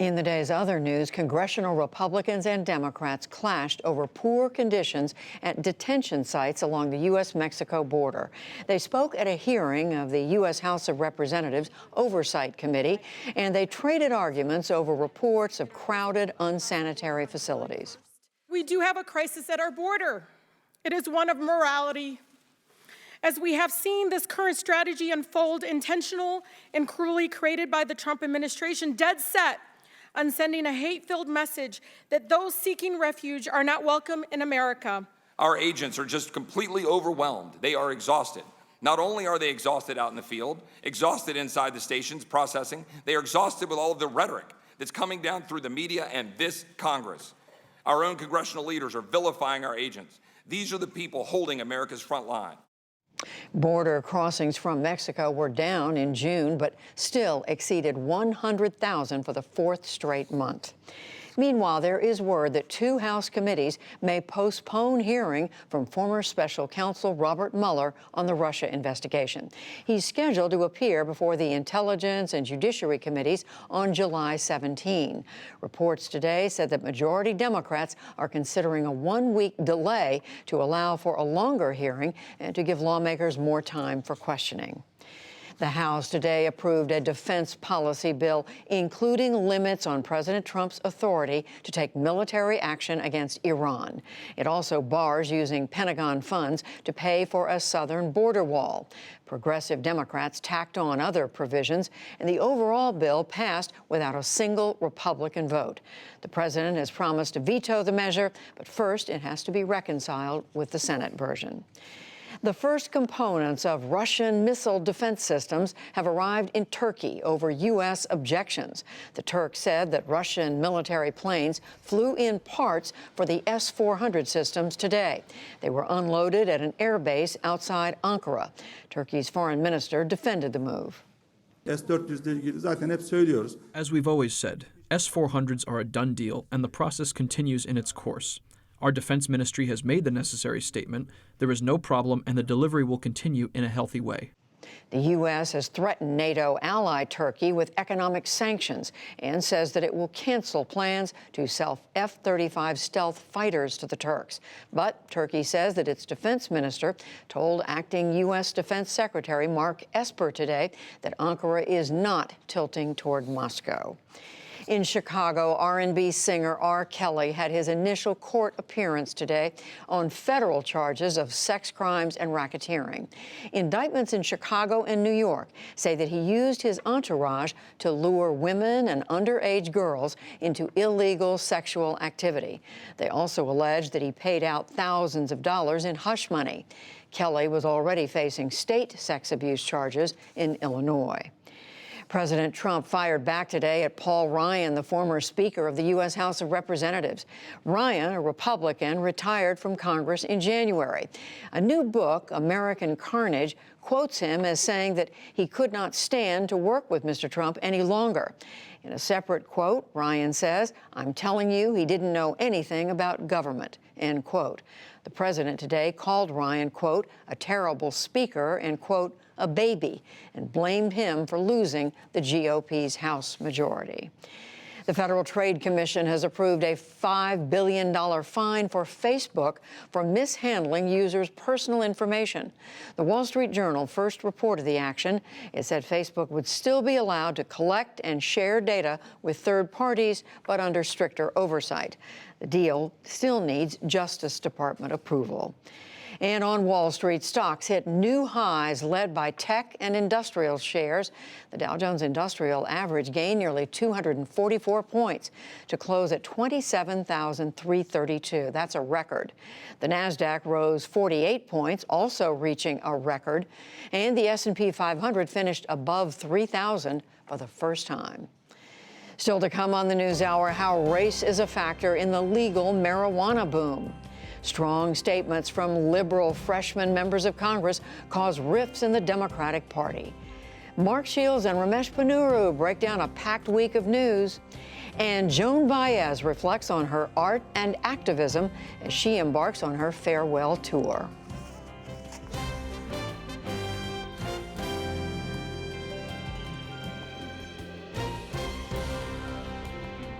In the day's other news, congressional Republicans and Democrats clashed over poor conditions at detention sites along the U.S.-Mexico border. They spoke at a hearing of the U.S. House of Representatives Oversight Committee, and they traded arguments over reports of crowded, unsanitary facilities. We do have a crisis at our border. It is one of morality. As we have seen this current strategy unfold, intentional and cruelly created by the Trump administration, dead set on sending a hate-filled message that those seeking refuge are not welcome in America. Our agents are just completely overwhelmed. They are exhausted. Not only are they exhausted out in the field, exhausted inside the stations processing, they are exhausted with all of the rhetoric that's coming down through the media and this Congress. Our own congressional leaders are vilifying our agents. These are the people holding America's front line. Border crossings from Mexico were down in June, but still exceeded 100,000 for the fourth straight month. Meanwhile, there is word that two House committees may postpone hearing from former special counsel Robert Mueller on the Russia investigation. He's scheduled to appear before the Intelligence and Judiciary Committees on July 17. Reports today said that majority Democrats are considering a one-week delay to allow for a longer hearing and to give lawmakers more time for questioning. The House today approved a defense policy bill, including limits on President Trump's authority to take military action against Iran. It also bars using Pentagon funds to pay for a southern border wall. Progressive Democrats tacked on other provisions, and the overall bill passed without a single Republican vote. The president has promised to veto the measure, but first it has to be reconciled with the Senate version. The first components of Russian missile defense systems have arrived in Turkey over U.S. objections. The Turks said that Russian military planes flew in parts for the S-400 systems today. They were unloaded at an air base outside Ankara. Turkey's foreign minister defended the move. As we've always said, S-400s are a done deal, and the process continues in its course. Our defense ministry has made the necessary statement. There is no problem, and the delivery will continue in a healthy way. The U.S. has threatened NATO ally Turkey with economic sanctions and says that it will cancel plans to sell F-35 stealth fighters to the Turks. But Turkey says that its defense minister told acting U.S. Defense Secretary Mark Esper today that Ankara is not tilting toward Moscow. In Chicago, R&B singer R. Kelly had his initial court appearance today on federal charges of sex crimes and racketeering. Indictments in Chicago and New York say that he used his entourage to lure women and underage girls into illegal sexual activity. They also allege that he paid out thousands of dollars in hush money. Kelly was already facing state sex abuse charges in Illinois. President Trump fired back today at Paul Ryan, the former Speaker of the U.S. House of Representatives. Ryan, a Republican, retired from Congress in January. A new book, American Carnage, quotes him as saying that he could not stand to work with Mr. Trump any longer. In a separate quote, Ryan says, "I'm telling you, he didn't know anything about government," end quote. The president today called Ryan, quote, "a terrible speaker," and, quote, "a baby," and blamed him for losing the GOP's House majority. The Federal Trade Commission has approved a $5 billion fine for Facebook for mishandling users' personal information. The Wall Street Journal first reported the action. It said Facebook would still be allowed to collect and share data with third parties, but under stricter oversight. The deal still needs Justice Department approval. And on Wall Street, stocks hit new highs led by tech and industrial shares. The Dow Jones Industrial Average gained nearly 244 points to close at 27,332. That's a record. The Nasdaq rose 48 points, also reaching a record. And the S&P 500 finished above 3,000 for the first time. Still to come on the NewsHour, how race is a factor in the legal marijuana boom. Strong statements from liberal freshman members of Congress cause rifts in the Democratic Party. Mark Shields and Ramesh Ponnuru break down a packed week of news. And Joan Baez reflects on her art and activism as she embarks on her farewell tour.